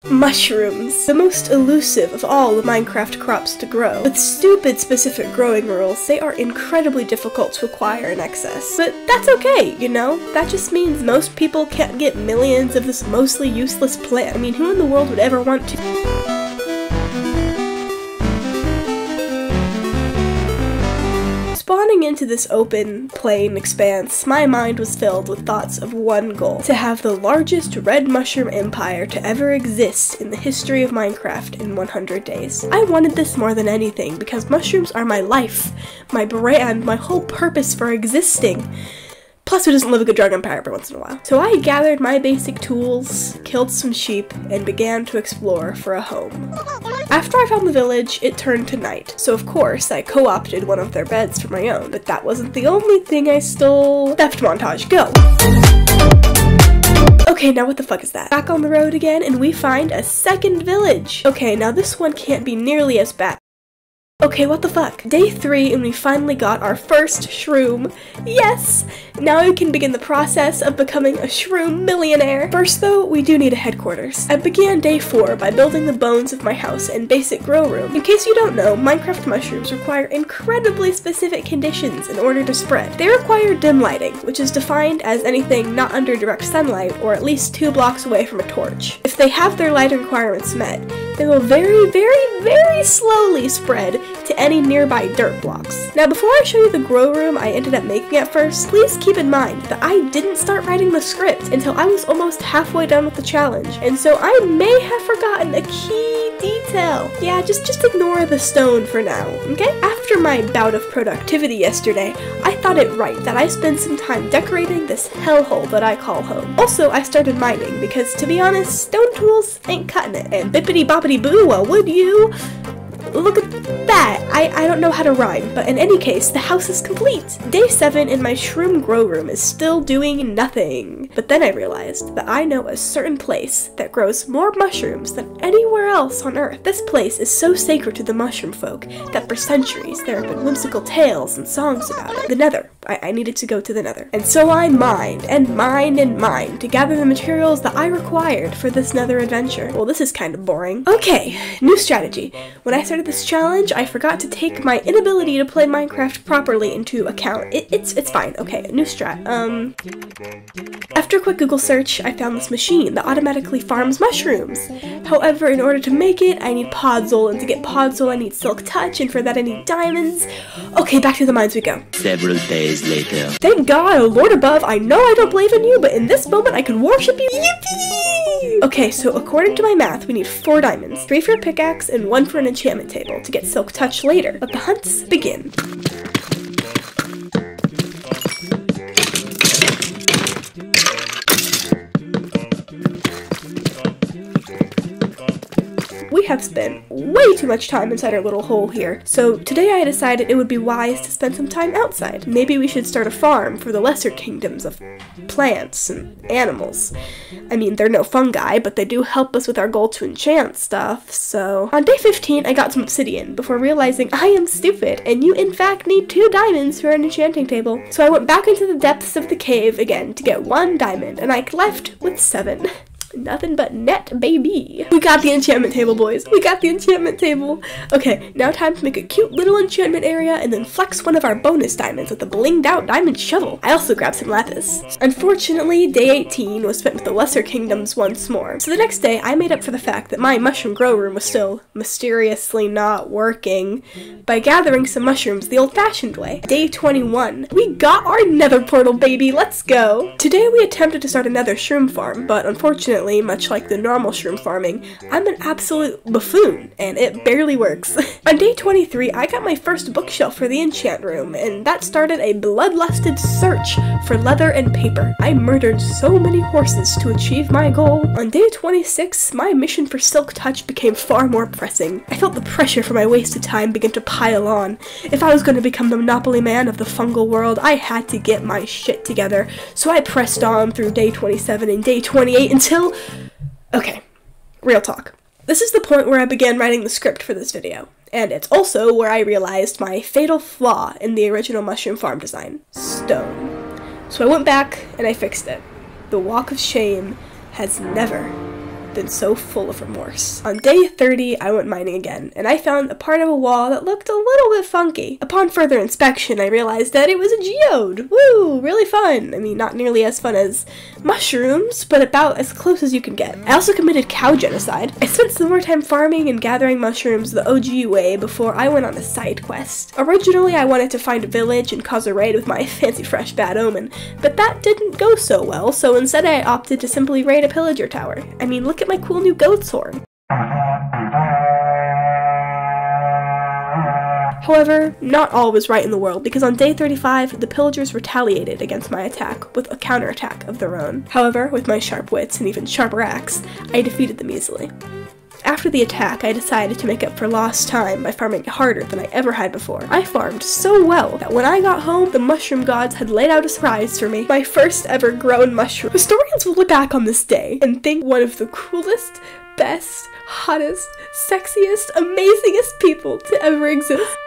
Mushrooms, the most elusive of all the Minecraft crops to grow. With stupid specific growing rules, they are incredibly difficult to acquire in excess. But that's okay, you know? That just means most people can't get millions of this mostly useless plant. I mean, who in the world would ever want to? Spawning into this open, plain expanse, my mind was filled with thoughts of one goal: to have the largest red mushroom empire to ever exist in the history of Minecraft in 100 days. I wanted this more than anything because mushrooms are my life, my brand, my whole purpose for existing. Plus, who doesn't live a good drug empire every once in a while? So I gathered my basic tools, killed some sheep, and began to explore for a home. After I found the village, it turned to night, so of course I co-opted one of their beds for my own, but that wasn't the only thing I stole. Theft montage, go! Okay, now what the fuck is that? Back on the road again, and we find a second village! Okay, now this one can't be nearly as bad. Okay, what the fuck? Day 3 and we finally got our first shroom. Yes! Now we can begin the process of becoming a shroom millionaire. First though, we do need a headquarters. I began day 4 by building the bones of my house and basic grow room. In case you don't know, Minecraft mushrooms require incredibly specific conditions in order to spread. They require dim lighting, which is defined as anything not under direct sunlight or at least 2 blocks away from a torch. If they have their lighting requirements met, they will very slowly spread to any nearby dirt blocks. Now before I show you the grow room I ended up making at first, please keep in mind that I didn't start writing the script until I was almost halfway done with the challenge, and so I may have forgotten a key detail. Yeah, just ignore the stone for now, okay? After my bout of productivity yesterday, I thought it right that I spend some time decorating this hellhole that I call home. Also, I started mining because, to be honest, stone tools ain't cutting it, and bippity boppity boo, well, would you? Look at that! I don't know how to rhyme, but in any case, the house is complete! Day 7 in my shroom grow room is still doing nothing. But then I realized that I know a certain place that grows more mushrooms than anywhere else on Earth. This place is so sacred to the mushroom folk that for centuries there have been whimsical tales and songs about it. The Nether. I needed to go to the Nether. And so I mined and mined and mined to gather the materials that I required for this Nether adventure. Well, this is kind of boring. Okay, new strategy. When I started this challenge, I forgot to take my inability to play Minecraft properly into account. It's fine. Okay, new strat. After a quick Google search, I found this machine that automatically farms mushrooms. However, in order to make it, I need podzol, and to get podzol, I need silk touch, and for that I need diamonds. Okay, back to the mines we go. Several days later. Thank God, oh Lord above, I know I don't believe in you, but in this moment I can worship you. Yippee! Okay, so according to my math, we need 4 diamonds, 3 for a pickaxe and 1 for an enchantment table to get silk touch later. Let the hunts begin. We have spent way too much time inside our little hole here, so today I decided it would be wise to spend some time outside. Maybe we should start a farm for the lesser kingdoms of plants and animals. I mean, they're no fungi, but they do help us with our goal to enchant stuff, so... On day 15, I got some obsidian before realizing I am stupid, and you in fact need 2 diamonds for an enchanting table. So I went back into the depths of the cave again to get 1 diamond, and I left with 7. Nothing but net, baby. We got the enchantment table, boys. We got the enchantment table. Okay, now time to make a cute little enchantment area and then flex one of our bonus diamonds with a blinged out diamond shovel. I also grabbed some lapis. Unfortunately, day 18 was spent with the lesser kingdoms once more. So the next day, I made up for the fact that my mushroom grow room was still mysteriously not working by gathering some mushrooms the old-fashioned way. Day 21. We got our nether portal, baby. Let's go. Today we attempted to start another shroom farm, but unfortunately, much like the normal shroom farming, I'm an absolute buffoon, and it barely works. On day 23, I got my first bookshelf for the enchant room, and that started a bloodlusted search for leather and paper. I murdered so many horses to achieve my goal. On day 26, my mission for silk touch became far more pressing. I felt the pressure for my wasted time begin to pile on. If I was going to become the monopoly man of the fungal world, I had to get my shit together, so I pressed on through day 27 and day 28 until... Okay, real talk. This is the point where I began writing the script for this video, and it's also where I realized my fatal flaw in the original mushroom farm design: stone. So I went back and I fixed it. The walk of shame has never been so full of remorse. On day 30, I went mining again, and I found a part of a wall that looked a little bit funky. Upon further inspection, I realized that it was a geode. Woo! Really fun. I mean, not nearly as fun as mushrooms, but about as close as you can get. I also committed cow genocide. I spent some more time farming and gathering mushrooms the OG way before I went on a side quest. Originally, I wanted to find a village and cause a raid with my fancy fresh bad omen, but that didn't go so well, so instead I opted to simply raid a pillager tower. I mean, look at my cool new goat's horn. However, not all was right in the world, because on day 35, the pillagers retaliated against my attack with a counterattack of their own. However, with my sharp wits and even sharper axe, I defeated them easily. After the attack, I decided to make up for lost time by farming harder than I ever had before. I farmed so well that when I got home, the mushroom gods had laid out a surprise for me. My first ever grown mushroom. Historians will look back on this day and think one of the coolest, best, hottest, sexiest, amazingest people to ever exist.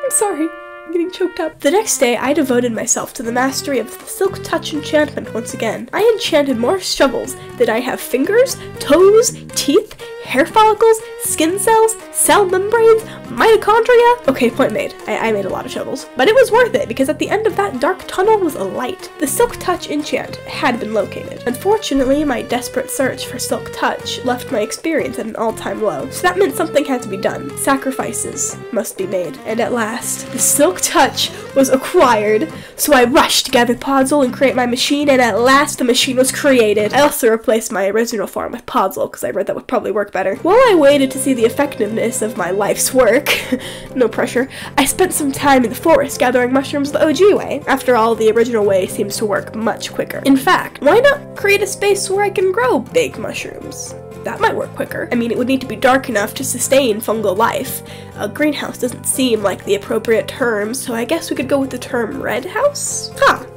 I'm sorry. I'm getting choked up. The next day, I devoted myself to the mastery of the Silk Touch enchantment once again. I enchanted more shovels than I have fingers, toes, teeth, hair follicles, skin cells, cell membranes, mitochondria. Okay, point made. I made a lot of shovels. But it was worth it, because at the end of that dark tunnel was a light. The Silk Touch enchant had been located. Unfortunately, my desperate search for Silk Touch left my experience at an all-time low. So that meant something had to be done. Sacrifices must be made. And at last, the Silk Touch was acquired. So I rushed to gather Podzol and create my machine, and at last the machine was created. I also replaced my original farm with Podzol, because I read that would probably work better. While I waited to see the effectiveness of my life's work, no pressure, I spent some time in the forest gathering mushrooms the OG way. After all, the original way seems to work much quicker. In fact, why not create a space where I can grow big mushrooms? That might work quicker. I mean, it would need to be dark enough to sustain fungal life. A greenhouse doesn't seem like the appropriate term, so I guess we could go with the term red house?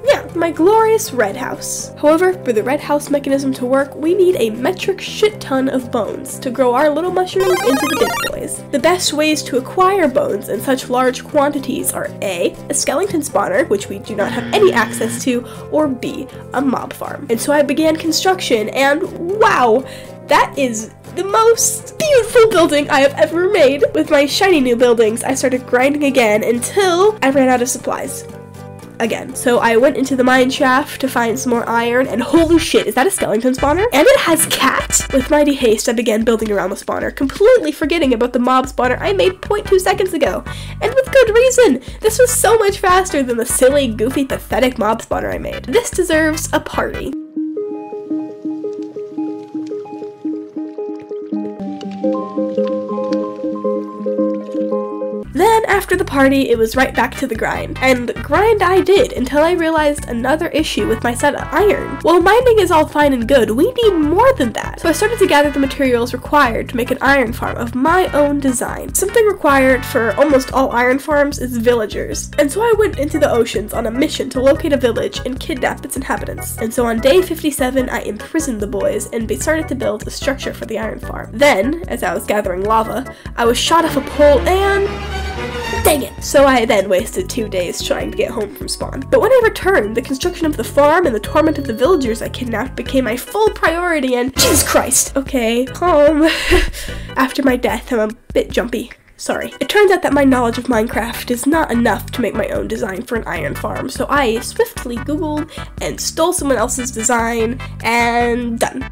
Yeah, my glorious red house. However, for the red house mechanism to work, we need a metric shit ton of bones to grow our little mushrooms into the big boys. The best ways to acquire bones in such large quantities are A, a skeleton spawner, which we do not have any access to, or B, a mob farm. And so I began construction, and wow! That is the most beautiful building I have ever made. With my shiny new buildings, I started grinding again until I ran out of supplies. Again. So I went into the mine shaft to find some more iron, and holy shit, is that a skeleton spawner? And it has cat! With mighty haste, I began building around the spawner, completely forgetting about the mob spawner I made 0.2 seconds ago. And with good reason! This was so much faster than the silly, goofy, pathetic mob spawner I made. This deserves a party. Then, after the party, it was right back to the grind. And grind I did, until I realized another issue with my set of iron. While mining is all fine and good, we need more than that. So I started to gather the materials required to make an iron farm of my own design. Something required for almost all iron farms is villagers. And so I went into the oceans on a mission to locate a village and kidnap its inhabitants. And so on day 57, I imprisoned the boys and started to build a structure for the iron farm. Then, as I was gathering lava, I was shot off a pole and... dang it! So I then wasted 2 days trying to get home from spawn. But when I returned, the construction of the farm and the torment of the villagers I kidnapped became my full priority, and Jesus Christ! Okay, after my death, I'm a bit jumpy. Sorry. It turns out that my knowledge of Minecraft is not enough to make my own design for an iron farm, so I swiftly googled and stole someone else's design, and done.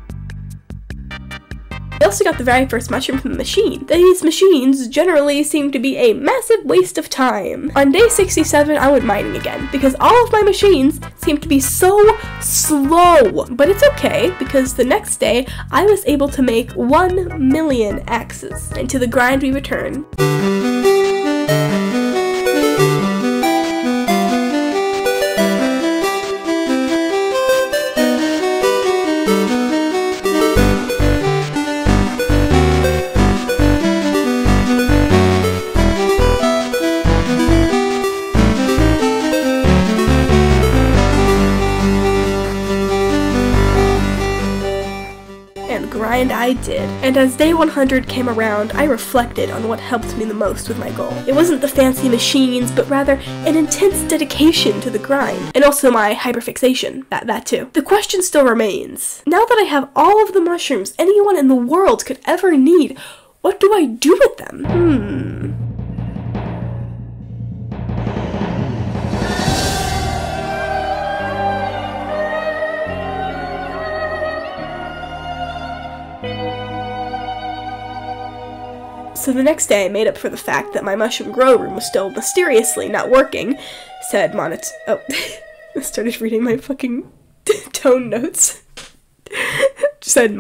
I also got the very first mushroom from the machine. These machines generally seem to be a massive waste of time. On day 67, I went mining again, because all of my machines seem to be so slow. But it's okay, because the next day, I was able to make 1 million axes. And to the grind we return. Grind I did. And as day 100 came around, I reflected on what helped me the most with my goal. It wasn't the fancy machines, but rather an intense dedication to the grind. And also my hyperfixation. That too. The question still remains. Now that I have all of the mushrooms anyone in the world could ever need, what do I do with them? So the next day I made up for the fact that my mushroom grow room was still mysteriously not working, said I started reading my fucking tone notes. Said